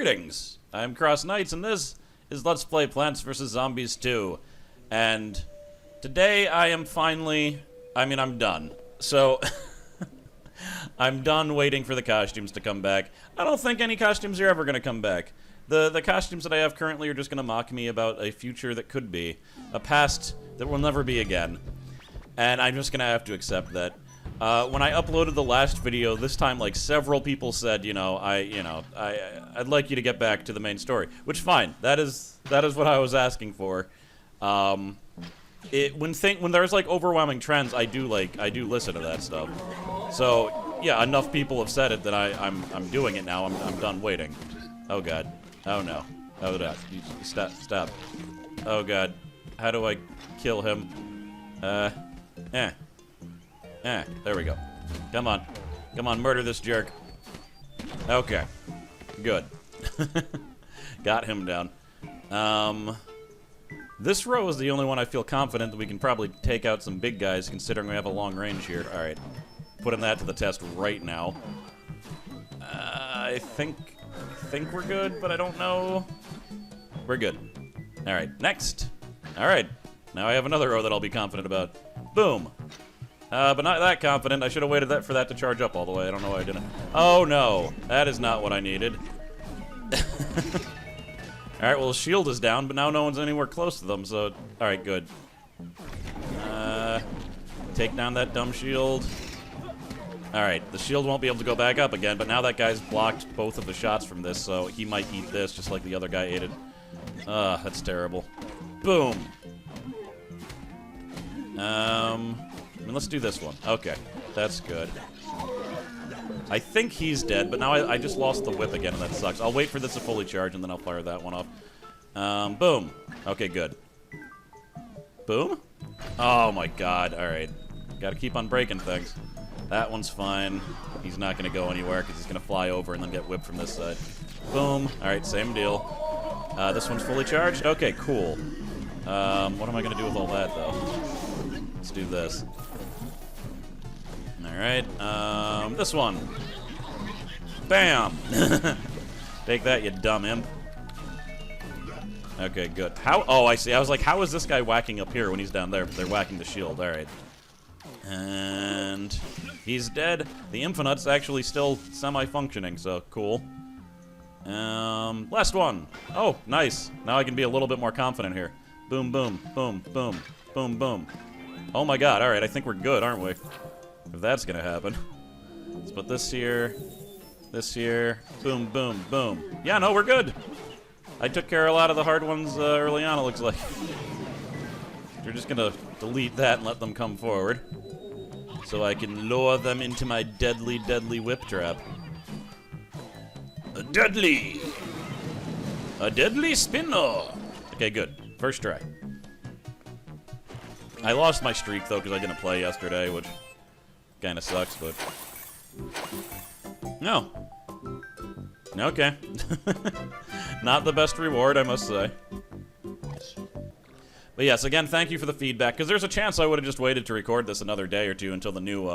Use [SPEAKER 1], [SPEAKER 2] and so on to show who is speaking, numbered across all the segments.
[SPEAKER 1] Greetings! I'm CrossKnights, and this is Let's Play Plants vs. Zombies 2. And today I am finally... I'm done. So, I'm done waiting for the costumes to come back. I don't think any costumes are ever going to come back. The costumes that I have currently are just going to mock me about a future that could be. A past that will never be again. And I'm just going to have to accept that. When I uploaded the last video, this time, like, several people said, I'd like you to get back to the main story. Which, fine. That is what I was asking for. When there's, like, overwhelming trends, I do listen to that stuff. So, yeah, enough people have said it that I'm doing it now. I'm done waiting. Oh, God. Oh, no. Oh, no. Stop. Oh, God. How do I kill him? There we go. Come on. Come on, murder this jerk. Okay. Good. Got him down. This row is the only one I feel confident that we can probably take out some big guys, considering we have a long range here. Alright. Putting that to the test right now. I think we're good, but I don't know. We're good. Alright, next. Alright. Now I have another row that I'll be confident about. Boom. But not that confident. I should have waited for that to charge up all the way. I don't know why I didn't. Oh, no. That is not what I needed. Alright, well, the shield is down, but now no one's anywhere close to them, so... Alright, good. Take down that dumb shield. Alright, the shield won't be able to go back up again, but now that guy's blocked both of the shots from this, so he might eat this, just like the other guy ate it. That's terrible. Boom! Let's do this one. Okay, that's good. I think he's dead, but now I just lost the whip again, and that sucks. I'll wait for this to fully charge, and then I'll fire that one off. Boom. Okay, good. Boom? Oh my god, alright. Gotta keep on breaking things. That one's fine. He's not gonna go anywhere, because he's gonna fly over and then get whipped from this side. Boom. Alright, same deal. This one's fully charged? Okay, cool. What am I gonna do with all that, though? Let's do this. Alright, this one. Bam! Take that, you dumb imp. Okay, good. How? Oh, I see. I was like, how is this guy whacking up here when he's down there? They're whacking the shield. Alright. And he's dead. The Infinite's actually still semi-functioning, so cool. Last one. Oh, nice. Now I can be a little bit more confident here. Boom, boom, boom, boom, boom, boom. Oh my god, alright, I think we're good, aren't we? If that's gonna happen. Let's put this here, boom, boom, boom. Yeah, no, we're good. I took care of a lot of the hard ones early on, it looks like. We're just gonna delete that and let them come forward. So I can lure them into my deadly, deadly whip trap. A deadly spinner. Okay, good. First try. I lost my streak, though, because I didn't play yesterday, which kind of sucks, but... No. Okay. Not the best reward, I must say. But yes, again, thank you for the feedback, because there's a chance I would have just waited to record this another day or two until the new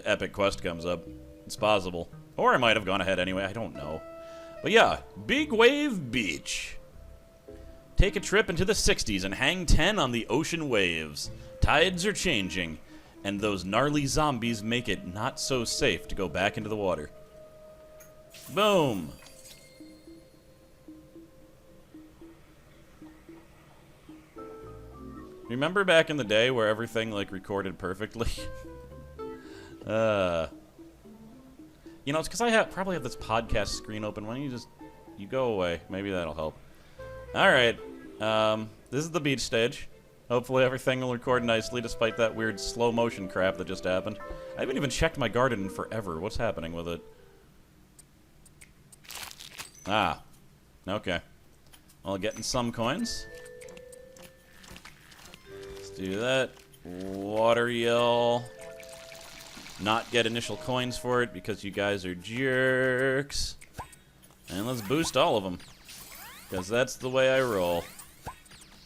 [SPEAKER 1] epic quest comes up. It's possible. Or I might have gone ahead anyway, I don't know. But yeah, Big Wave Beach. Take a trip into the 60s and hang 10 on the ocean waves. Tides are changing, and those gnarly zombies make it not so safe to go back into the water. Boom! Remember back in the day where everything, like, recorded perfectly? You know, it's because I probably have this podcast screen open. Why don't you go away? Maybe that'll help. Alright, this is the beach stage. Hopefully everything will record nicely despite that weird slow motion crap that just happened. I haven't even checked my garden in forever. What's happening with it? Ah, okay. Well, getting some coins. Let's do that. Water yell. Not get initial coins for it because you guys are jerks. And let's boost all of them. Because that's the way I roll.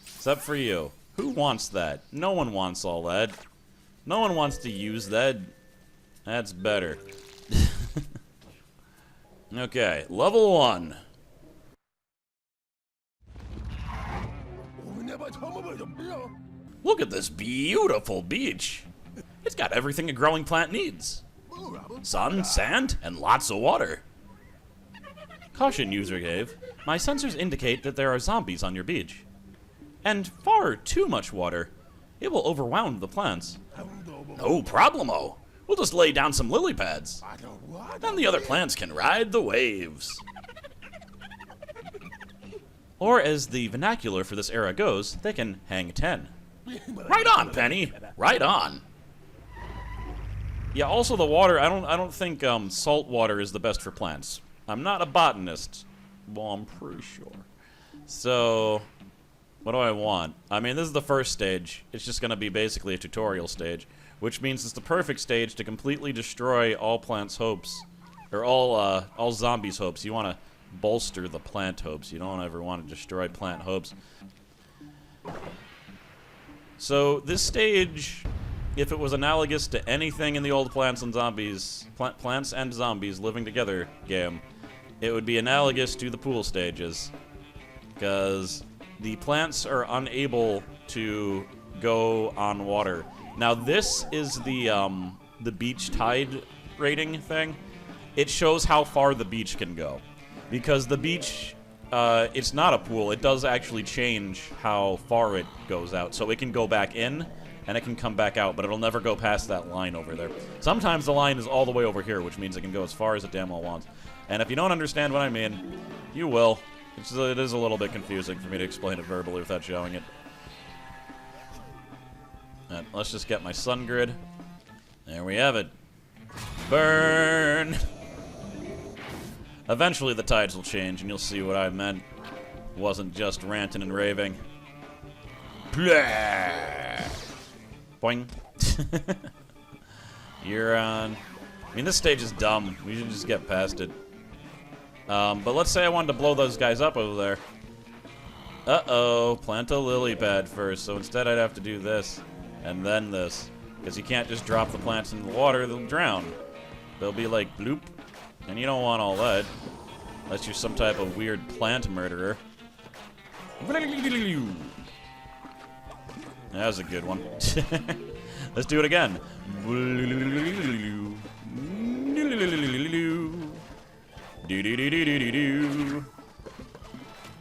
[SPEAKER 1] Except for you. Who wants that? No one wants all that. No one wants to use that. That's better. Okay, level 1. Look at this beautiful beach. It's got everything a growing plant needs. Sun, sand, and lots of water. Caution, user Dave. My sensors indicate that there are zombies on your beach. And far too much water. It will overwhelm the plants. No problemo. We'll just lay down some lily pads. Then the other plants can ride the waves. Or as the vernacular for this era goes, they can hang 10. Right on, Penny. Right on. Yeah, also the water, I don't think salt water is the best for plants. I'm not a botanist. Well, I'm pretty sure. So, what do I want? I mean, this is the first stage. It's just going to be basically a tutorial stage, which means it's the perfect stage to completely destroy all plants' hopes, or all zombies' hopes. You want to bolster the plant hopes. You don't ever want to destroy plant hopes. So this stage, if it was analogous to anything in the old Plants and Zombies living together game, it would be analogous to the pool stages, because the plants are unable to go on water. Now this is the beach tide rating thing. It shows how far the beach can go, because the beach, it's not a pool. It does actually change how far it goes out, so it can go back in and it can come back out, but it'll never go past that line over there. Sometimes the line is all the way over here, which means it can go as far as it damn well wants. And if you don't understand what I mean, you will. It is a little bit confusing for me to explain it verbally without showing it. And let's just get my sun grid. There we have it. Burn! Eventually the tides will change, and you'll see what I meant. It wasn't just ranting and raving. Blah! Boing. You're on. I mean, this stage is dumb. We should just get past it. But let's say I wanted to blow those guys up over there. Uh-oh, plant a lily pad first. So instead I'd have to do this, and then this. Because you can't just drop the plants into the water, they'll drown. They'll be like, bloop. And you don't want all that. Unless you're some type of weird plant murderer. That was a good one. Let's do it again.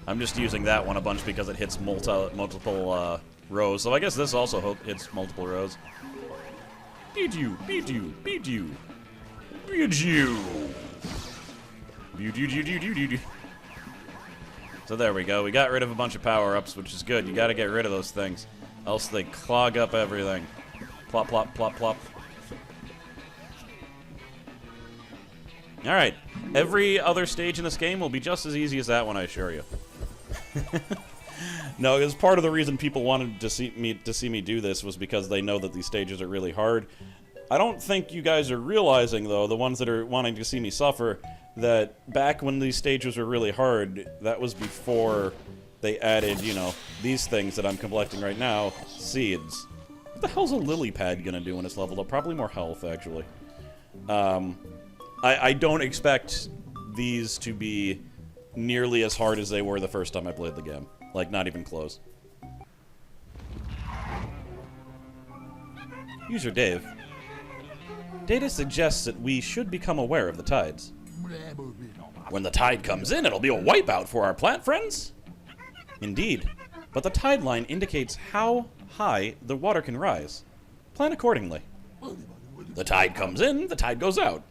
[SPEAKER 1] I'm just using that one a bunch because it hits multiple rows. So I guess this also hits multiple rows. Beat you. So there we go. We got rid of a bunch of power-ups, which is good. You gotta get rid of those things, else they clog up everything. Plop, plop, plop, plop. Alright. Every other stage in this game will be just as easy as that one, I assure you. No, because part of the reason people wanted to see me do this was because they know that these stages are really hard. I don't think you guys are realizing, though, the ones that are wanting to see me suffer, that back when these stages were really hard, that was before they added, you know, these things that I'm collecting right now, seeds. What the hell's a lily pad gonna do when it's leveled up? Probably more health, actually. I don't expect these to be nearly as hard as they were the first time I played the game. Like, not even close. User Dave. Data suggests that we should become aware of the tides. When the tide comes in, it'll be a wipeout for our plant friends? Indeed, but the tide line indicates how high the water can rise. Plan accordingly. The tide comes in, the tide goes out.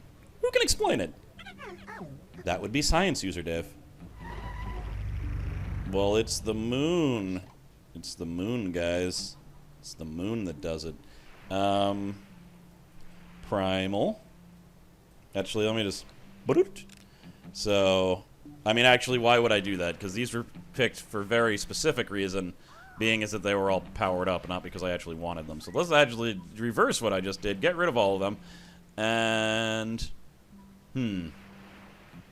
[SPEAKER 1] Who can explain it? That would be science, User Dave. Well, it's the moon. It's the moon, guys. It's the moon that does it. Primal. Actually, let me just... So, I mean, actually, why would I do that? Because these were picked for very specific reason, being as that they were all powered up, not because I actually wanted them. So let's actually reverse what I just did, get rid of all of them, and...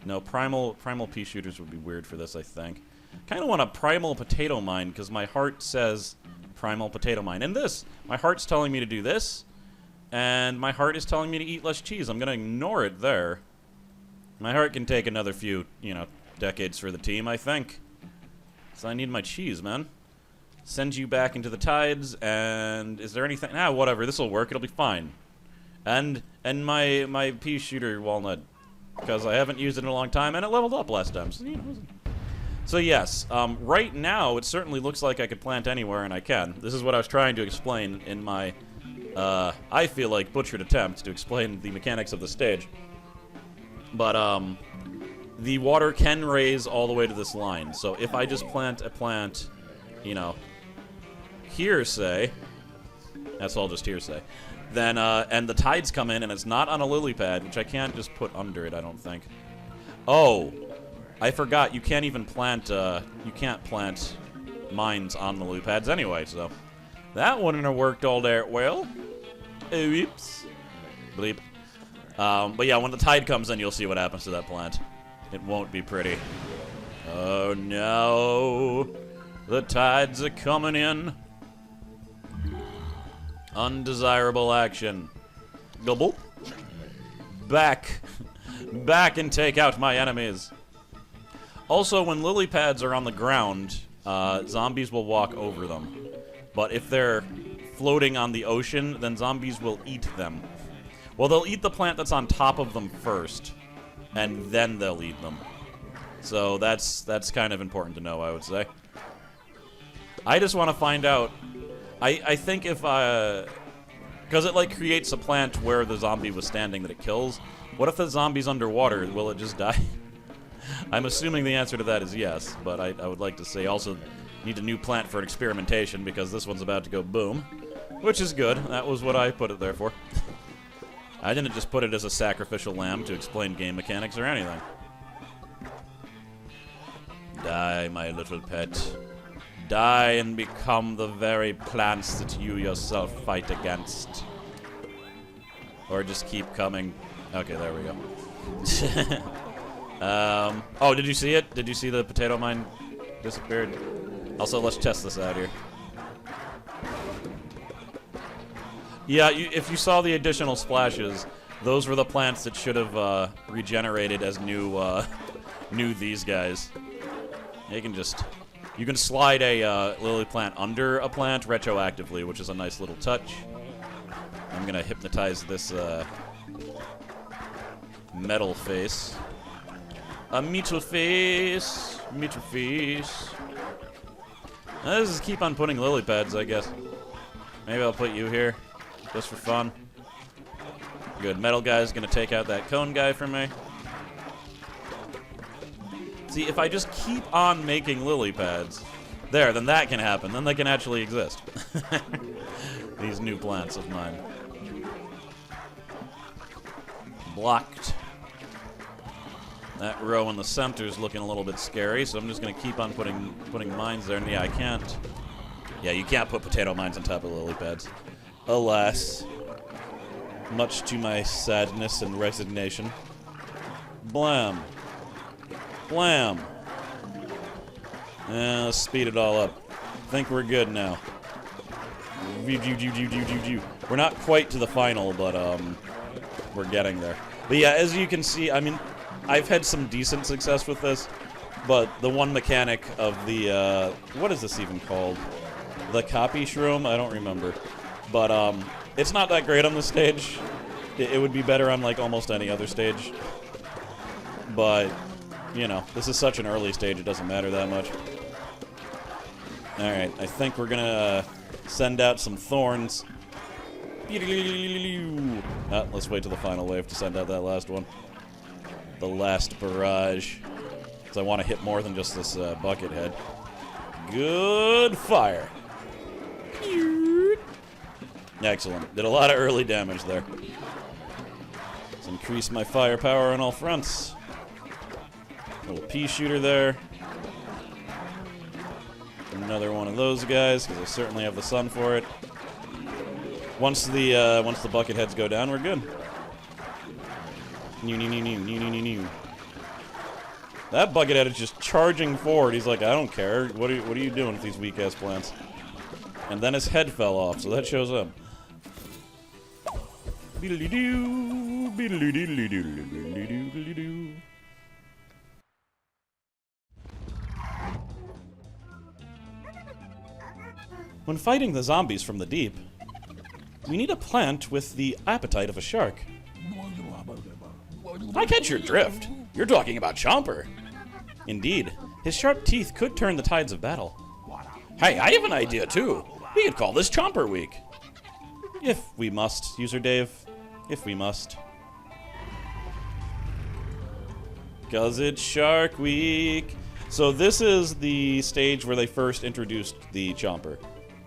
[SPEAKER 1] No, primal pea shooters would be weird for this, I think. Kind of want a primal potato mine, because my heart says primal potato mine. And this, my heart's telling me to do this, and my heart is telling me to eat less cheese. I'm going to ignore it there. My heart can take another few, decades for the team, I think. So I need my cheese, man. Send you back into the tides, and is there anything? Whatever, this'll work, it'll be fine. And my pea shooter walnut, because I haven't used it in a long time, and it leveled up last time. So yes, right now, it certainly looks like I could plant anywhere, and I can. This is what I was trying to explain in my, I feel like, butchered attempt to explain the mechanics of the stage. But, the water can raise all the way to this line. So if I just plant a plant, here, say, that's all just here, say, then, and the tides come in and it's not on a lily pad, which I can't just put under it, I don't think. Oh, I forgot, you can't even plant, you can't plant mines on the lily pads anyway, so that wouldn't have worked all that well. Oops. Bleep. But yeah, when the tide comes in, you'll see what happens to that plant. It won't be pretty. Oh no! The tides are coming in. Undesirable action. Gobble. Back. Back and take out my enemies. Also, when lily pads are on the ground, zombies will walk over them. But if they're floating on the ocean, then zombies will eat them. Well, they'll eat the plant that's on top of them first, and then they'll eat them. So that's kind of important to know, I would say. I just want to find out. I think if because it like creates a plant where the zombie was standing that it kills. What if the zombie's underwater? Will it just die? I'm assuming the answer to that is yes, but I would like to say also need a new plant for experimentation because this one's about to go boom, which is good. That was what I put it there for. I didn't just put it as a sacrificial lamb to explain game mechanics or anything. Die, my little pet. Die and become the very plants that you yourself fight against. Or just keep coming. Okay, there we go. Oh, did you see it? Did you see the potato mine disappeared? Also, let's test this out here. Yeah, if you saw the additional splashes, those were the plants that should have regenerated as new these guys. You can slide a lily plant under a plant retroactively, which is a nice little touch. I'm gonna hypnotize this metal face. A metal face, metal face. Let's just keep on putting lily pads, I guess. Maybe I'll put you here. Just for fun. Good. Metal guy's gonna take out that cone guy for me. See, if I just keep on making lily pads, then that can happen. Then they can actually exist. These new plants of mine. Blocked. That row in the center is looking a little bit scary, so I'm just gonna keep on putting mines there. And yeah, I can't. Yeah, you can't put potato mines on top of lily pads. Alas, much to my sadness and resignation. Blam. Blam. Let's speed it all up. Think we're good now. We're not quite to the final, but we're getting there. But yeah, as you can see, I mean, I've had some decent success with this, but the one mechanic of the, what is this even called? The copy shroom? I don't remember. But, it's not that great on this stage. It would be better on, like, almost any other stage. But, you know, this is such an early stage, it doesn't matter that much. Alright, I think we're gonna send out some thorns. Let's wait till the final wave to send out that last one. The last barrage. Because I want to hit more than just this bucket head. Good fire. Excellent. Did a lot of early damage there. Let's increase my firepower on all fronts. Little pea shooter there. Another one of those guys, because I certainly have the sun for it. Once the bucket heads go down, we're good. That bucket head is just charging forward. He's like, I don't care. What are you doing with these weak ass plants? And then his head fell off, so that shows up. When fighting the zombies from the deep, we need a plant with the appetite of a shark. I catch your drift. You're talking about Chomper. Indeed, his sharp teeth could turn the tides of battle. Hey, I have an idea too. We could call this Chomper Week. If we must, User Dave. If we must. 'Cause it's Shark Week. So this is the stage where they first introduced the Chomper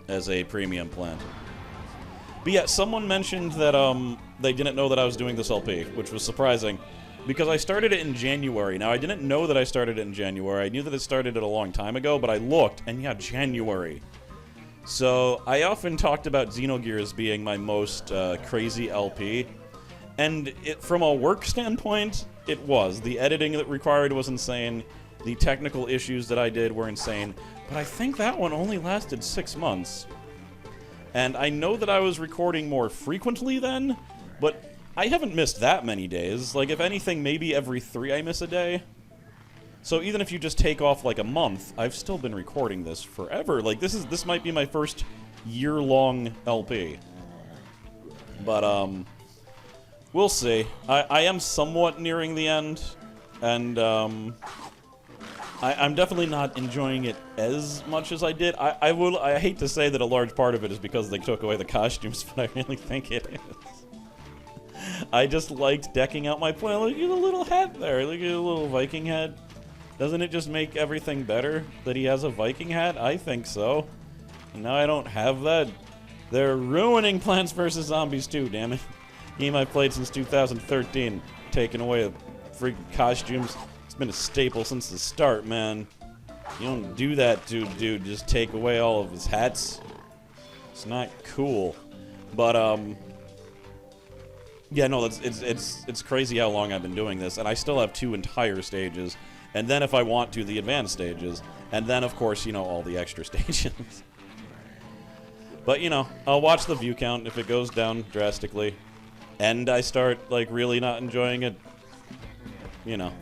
[SPEAKER 1] as a premium plant. But yeah, someone mentioned that they didn't know that I was doing this LP, which was surprising, because I started it in January. Now, I didn't know that I started it in January. I knew that it started it a long time ago, but I looked, and yeah, January. So I often talked about Xenogears being my most crazy LP, and from a work standpoint, it was. The editing that required was insane. The technical issues that I did were insane, but I think that one only lasted 6 months. And I know that I was recording more frequently then, but I haven't missed that many days. Like, if anything, maybe every 3 I miss a day. So even if you just take off, like, a month, I've still been recording this forever. Like, this might be my first year-long LP. But, we'll see. I am somewhat nearing the end, and, I'm definitely not enjoying it as much as I did. I hate to say that a large part of it is because they took away the costumes, but I really think it is. I just liked decking out my planet. Look at the little hat there. Look at the little Viking hat. Doesn't it just make everything better that he has a Viking hat? I think so. And now I don't have that. They're ruining Plants vs. Zombies 2, damn it. Game I've played since 2013. Taking away the freaking costumes. It's been a staple since the start, man. You don't do that to a dude, just take away all of his hats. It's not cool. But, yeah, no, it's crazy how long I've been doing this, and I still have 2 entire stages. And then if I want to, the advanced stages. And then, of course, you know, all the extra stations. But, you know, I'll watch the view count if it goes down drastically. And I start, like, really not enjoying it. You know.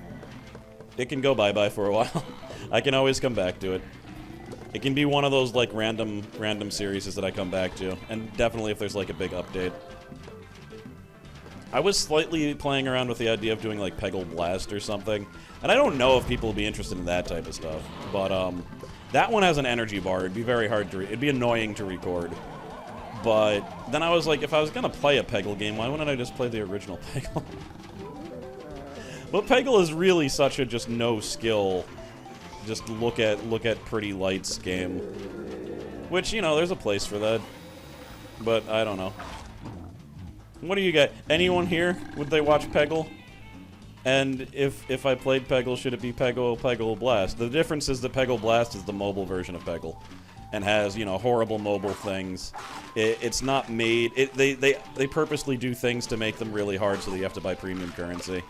[SPEAKER 1] It can go bye-bye for a while. I can always come back to it. It can be one of those, like, random series that I come back to. And definitely if there's, like, a big update. I was slightly playing around with the idea of doing, like, Peggle Blast or something. And I don't know if people will be interested in that type of stuff. But, that one has an energy bar. It'd be very hard to... It'd be annoying to record. But then I was like, if I was gonna play a Peggle game, why wouldn't I just play the original Peggle? But Peggle is really such a just no skill, just look at pretty lights game. Which, you know, there's a place for that. But I don't know. What do you got? Anyone here? Would they watch Peggle? And if I played Peggle, should it be Peggle Blast? The difference is that Peggle Blast is the mobile version of Peggle. And has, you know, horrible mobile things. It's not made... They purposely do things to make them really hard so that you have to buy premium currency.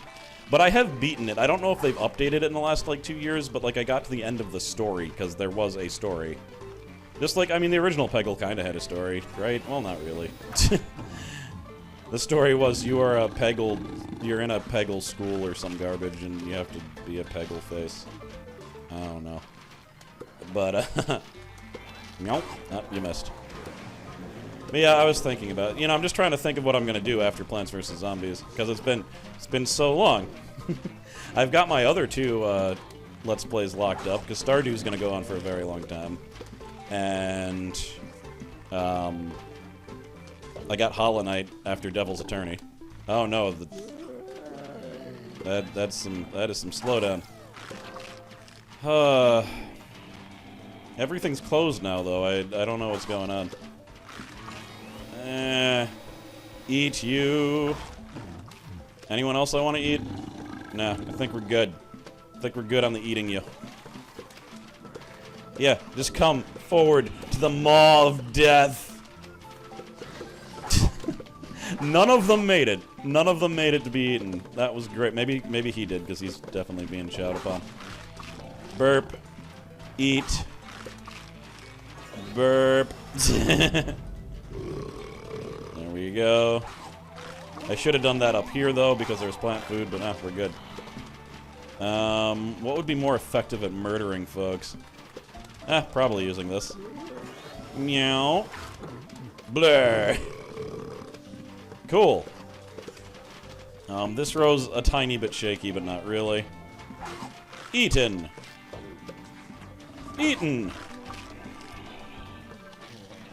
[SPEAKER 1] But I have beaten it. I don't know if they've updated it in the last, like, 2 years, but, like, I got to the end of the story, because there was a story. Just like, I mean, the original Peggle kind of had a story, right? Well, not really. The story was you're in a Peggle school or some garbage, and you have to be a Peggle face. I don't know. But, nope. Oh, you missed. But yeah, I was thinking about it. You know, I'm just trying to think of what I'm gonna do after Plants vs. Zombies, because it's been so long. I've got my other 2 Let's Plays locked up, because Stardew's gonna go on for a very long time. And, I got Hollow Knight after Devil's Attorney. Oh no, that is some slowdown. Everything's closed now, though. I don't know what's going on. Eat you. Anyone else I want to eat? Nah, I think we're good. I think we're good on the eating you. Yeah, just come forward to the maw of death. None of them made it. None of them made it to be eaten. That was great. Maybe he did, because he's definitely being shouted upon. Burp. Eat. Burp. There we go. I should have done that up here, though, because there's plant food, but nah, we're good. What would be more effective at murdering folks? Probably using this. Meow. Blur. Cool. This row's a tiny bit shaky, but not really. Eaten. Eaten.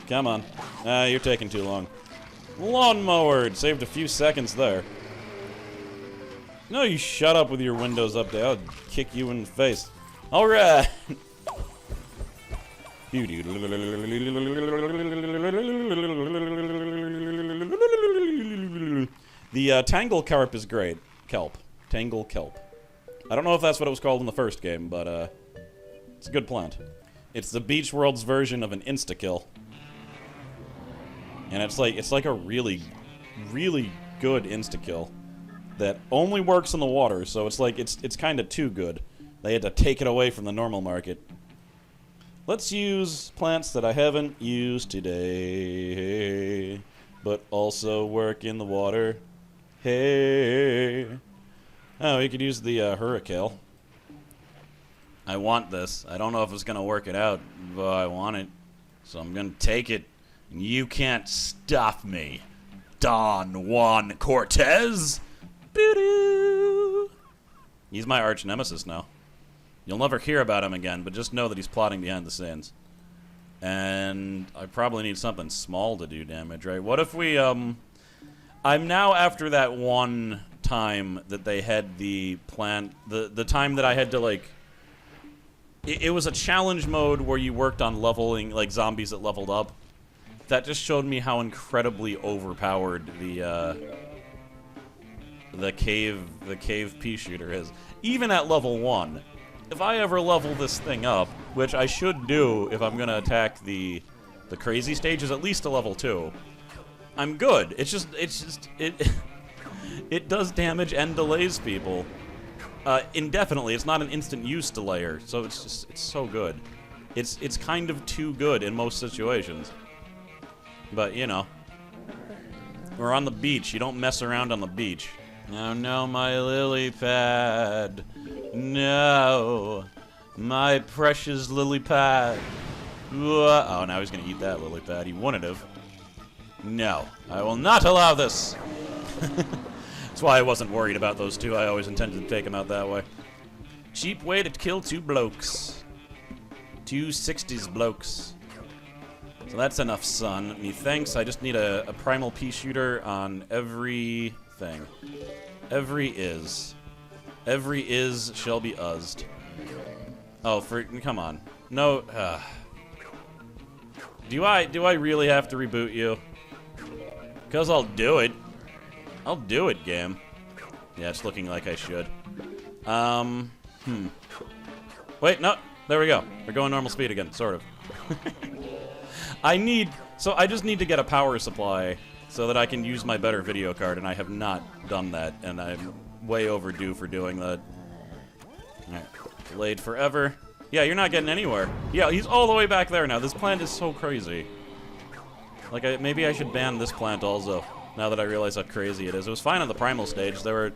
[SPEAKER 1] Come on. You're taking too long. Lawnmower. Saved a few seconds there. No, you shut up with your windows up there. I'll kick you in the face. Alright. The Tangle Carp is great. Kelp. Tangle Kelp. I don't know if that's what it was called in the first game, but it's a good plant. It's the Beach World's version of an insta-kill. And it's like a really, really good insta-kill that only works in the water, so it's kind of too good. They had to take it away from the normal market. Let's use plants that I haven't used today, but also work in the water. Hey. Oh, we could use the hurricane. I want this. I don't know if it's going to work it out, but I want it. So I'm going to take it. You can't stop me. Don Juan Cortez. Boo-doo. He's my arch nemesis now. You'll never hear about him again, but just know that he's plotting behind the scenes. And I probably need something small to do damage, right? What if we, I'm now after that one time that they had the plant, the time that I had to, like, it was a challenge mode where you worked on leveling, like, zombies that leveled up. That just showed me how incredibly overpowered the cave pea shooter is. Even at level 1. If I ever level this thing up, which I should do if I'm gonna attack the crazy stages, at least to level 2, I'm good. It it does damage and delays people indefinitely. It's not an instant use delayer, so it's so good. It's kind of too good in most situations. But you know, we're on the beach. You don't mess around on the beach. Oh no, my lily pad. No, my precious lily pad. Oh, now he's gonna eat that lily pad. He wouldn't have. No, I will not allow this. That's why I wasn't worried about those two. I always intended to take them out that way. Cheap way to kill two blokes. Two 60s blokes. So that's enough sun. Methinks I just need a primal pea shooter on everything. Every is shall be uzzed. Oh, come on. No. Do I really have to reboot you? Because I'll do it. I'll do it, game. Yeah, it's looking like I should. Wait, no. There we go. We're going normal speed again, sort of. I just need to get a power supply so that I can use my better video card, and I have not done that, and I'm way overdue for doing that. Alright, delayed forever. Yeah, you're not getting anywhere. Yeah, he's all the way back there now. This plant is so crazy. Like, maybe I should ban this plant also, now that I realize how crazy it is. It was fine on the primal stage. There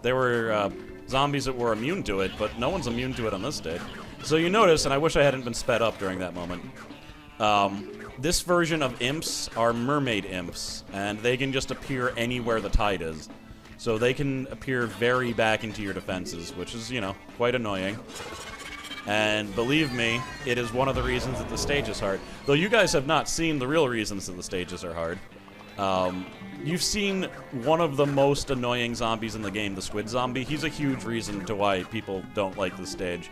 [SPEAKER 1] were zombies that were immune to it, but no one's immune to it on this stage. So you notice, and I wish I hadn't been sped up during that moment, this version of imps are mermaid imps, and they can just appear anywhere the tide is. So they can appear very back into your defenses, which is, you know, quite annoying. And believe me, it is one of the reasons that the stage is hard. Though you guys have not seen the real reasons that the stages are hard. You've seen one of the most annoying zombies in the game, the squid zombie. He's a huge reason to why people don't like the stage.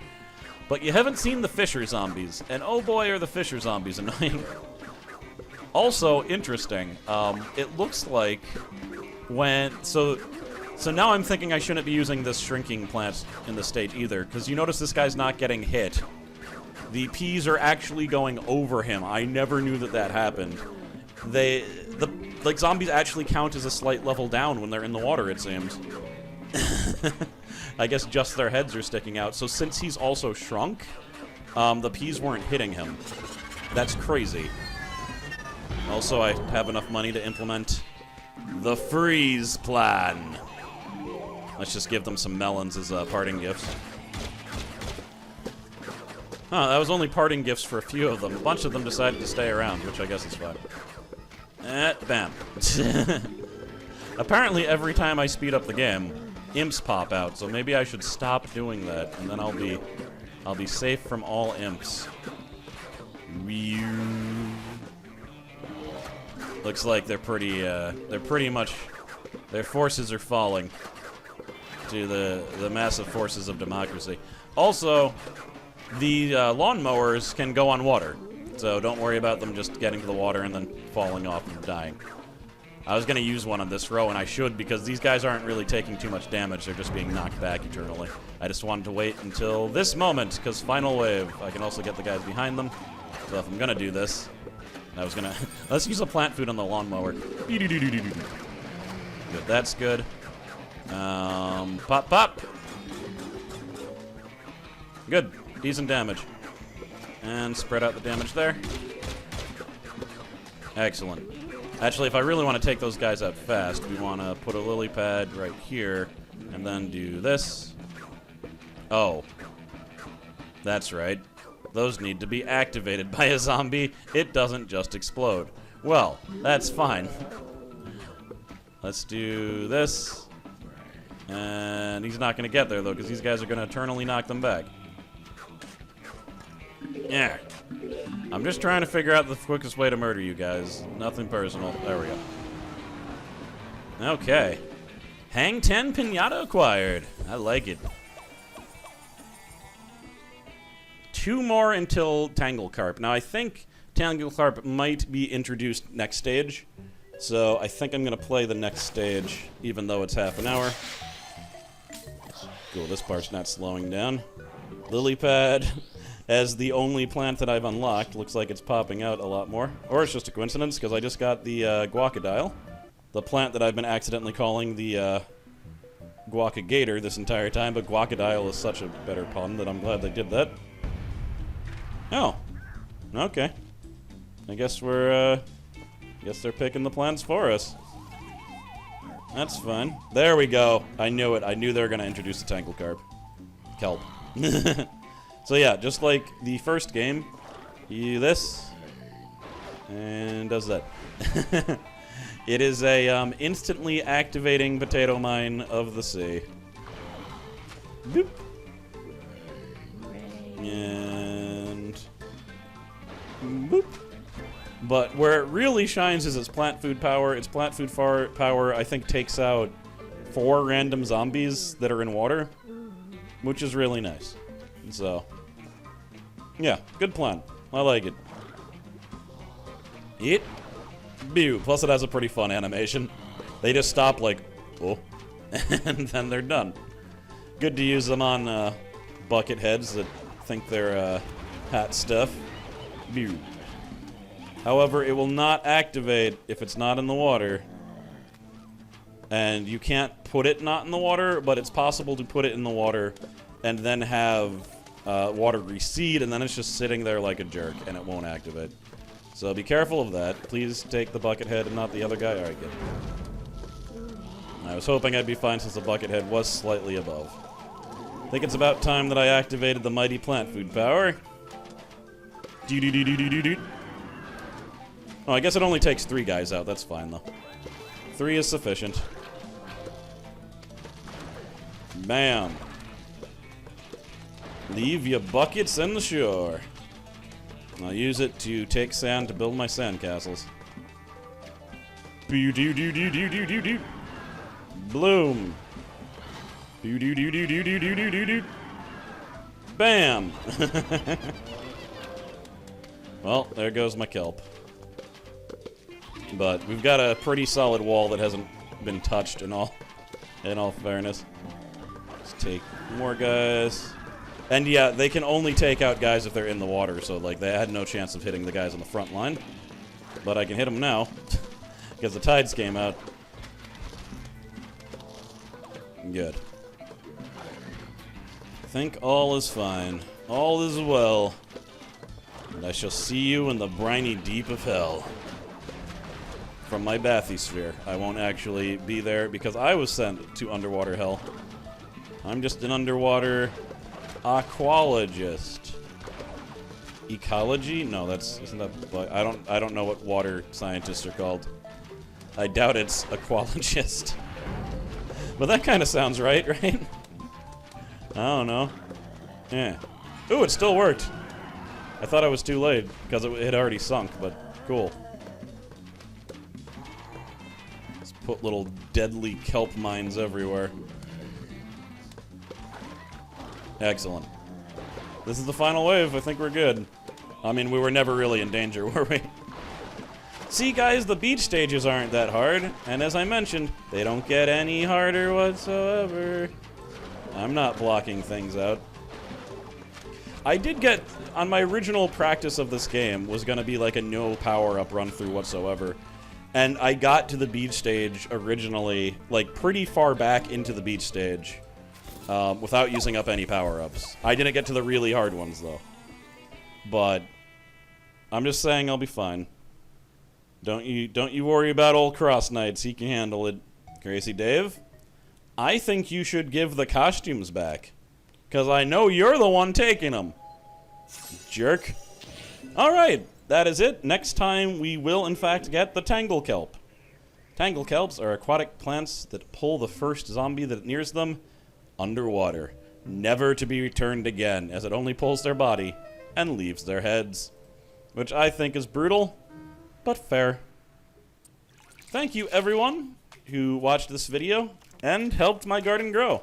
[SPEAKER 1] But you haven't seen the fisher zombies, and oh boy are the fisher zombies annoying. Also, interesting, it looks like when... So now I'm thinking I shouldn't be using this shrinking plant in the stage either, because you notice this guy's not getting hit. The peas are actually going over him. I never knew that happened. Like, zombies actually count as a slight level down when they're in the water, it seems. I guess just their heads are sticking out. So since he's also shrunk, the peas weren't hitting him. That's crazy. Also, I have enough money to implement the freeze plan. Let's just give them some melons as parting gifts. Huh, that was only parting gifts for a few of them. A bunch of them decided to stay around, which I guess is fine. Bam. Apparently, every time I speed up the game, imps pop out, so maybe I should stop doing that, and then I'll be safe from all imps. Looks like they're pretty much, their forces are falling to the massive forces of democracy. Also, the lawnmowers can go on water, so don't worry about them just getting to the water and then falling off and dying. I was going to use one on this row, and I should, because these guys aren't really taking too much damage. They're just being knocked back eternally. I just wanted to wait until this moment, because final wave. I can also get the guys behind them. So if I'm going to do this, I was going to... Let's use a plant food on the lawnmower. Good, that's good. Pop, pop. Good. Decent damage. And spread out the damage there. Excellent. Actually, if I really want to take those guys out fast, we want to put a lily pad right here, and then do this. Oh. That's right. Those need to be activated by a zombie. It doesn't just explode. Well, that's fine. Let's do this. And he's not going to get there, though, because these guys are going to eternally knock them back. Yeah. I'm just trying to figure out the quickest way to murder you guys. Nothing personal. There we go. Okay. Hang 10 Pinata acquired. I like it. 2 more until Tangle Carp. Now, I think Tangle Carp might be introduced next stage. So I think I'm going to play the next stage, even though it's half an hour. Cool, this part's not slowing down. Lily pad. As the only plant that I've unlocked, looks like it's popping out a lot more. Or it's just a coincidence, because I just got the guacadile. The plant that I've been accidentally calling the guacagator this entire time, but guacadile is such a better pun that I'm glad they did that. Oh. Okay. I guess we're, guess they're picking the plants for us. That's fine. There we go. I knew it. I knew they were going to introduce the Tangle Carp. Kelp. So yeah, just like the first game, you this, and does that. It is a instantly activating potato mine of the sea. Boop. And boop. But where it really shines is its plant food power. Its plant food power, I think, takes out 4 random zombies that are in water, which is really nice. So, yeah, good plan. I like it. Pew. Plus it has a pretty fun animation. They just stop like, oh, and then they're done. Good to use them on bucket heads that think they're hot stuff. Pew. However, it will not activate if it's not in the water. And you can't put it not in the water, but it's possible to put it in the water and then have water recede, and then it's just sitting there like a jerk, and it won't activate. So be careful of that. Please take the bucket head and not the other guy. Alright, good. I was hoping I'd be fine since the bucket head was slightly above. I think it's about time that I activated the mighty plant food power. Oh, I guess it only takes 3 guys out. That's fine, though. 3 is sufficient. Bam. Leave your buckets in the shore. I'll use it to take sand to build my sandcastles. Bloom. Bam. Well, there goes my kelp. But we've got a pretty solid wall that hasn't been touched in all fairness. Let's take more guys. And yeah, they can only take out guys if they're in the water, so like they had no chance of hitting the guys on the front line. But I can hit them now, because the tides came out. Good. I think all is fine. All is well. And I shall see you in the briny deep of hell. From my bathysphere. I won't actually be there because I was sent to underwater hell. I'm just an underwater aquologist. Ecology? No, isn't that... I don't know what water scientists are called. I doubt it's aquologist. But that kind of sounds right? I don't know. Yeah. Ooh, it still worked. I thought I was too late, because it had already sunk, but cool. Let's put little deadly kelp mines everywhere. Excellent. This is the final wave. I think we're good. I mean, we were never really in danger, were we? See, guys, the beach stages aren't that hard, and as I mentioned, they don't get any harder whatsoever. I'm not blocking things out. I did get, on my original practice of this game, was going to be like a no power-up run-through whatsoever, and I got to the beach stage originally, like, pretty far back into the beach stage, without using up any power-ups. I didn't get to the really hard ones, though. But I'm just saying I'll be fine. Don't you worry about old CrossKnights. He can handle it. Crazy Dave, I think you should give the costumes back, because I know you're the one taking them. Jerk. Alright, that is it. Next time we will, in fact, get the Tangle Kelp. Tangle Kelps are aquatic plants that pull the first zombie that nears them underwater, never to be returned again, as it only pulls their body and leaves their heads. Which I think is brutal, but fair. Thank you, everyone who watched this video and helped my garden grow.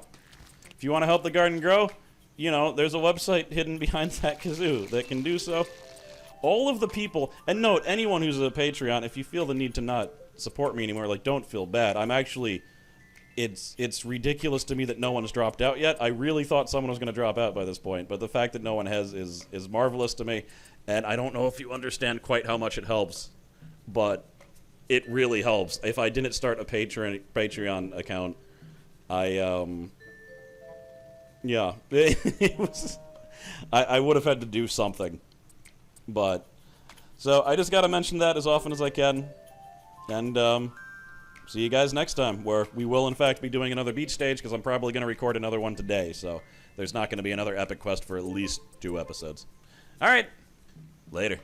[SPEAKER 1] If you want to help the garden grow, you know, there's a website hidden behind that kazoo that can do so. All of the people, and note, anyone who's a Patreon, if you feel the need to not support me anymore, like, don't feel bad. I'm actually... It's ridiculous to me that no one's dropped out yet. I really thought someone was going to drop out by this point, but the fact that no one has is marvelous to me, and I don't know if you understand quite how much it helps, but it really helps. If I didn't start a Patreon account, yeah, it was, I would have had to do something, but, so I just got to mention that as often as I can, and, see you guys next time, where we will, in fact, be doing another beach stage, because I'm probably going to record another one today, so there's not going to be another epic quest for at least 2 episodes. Alright, later.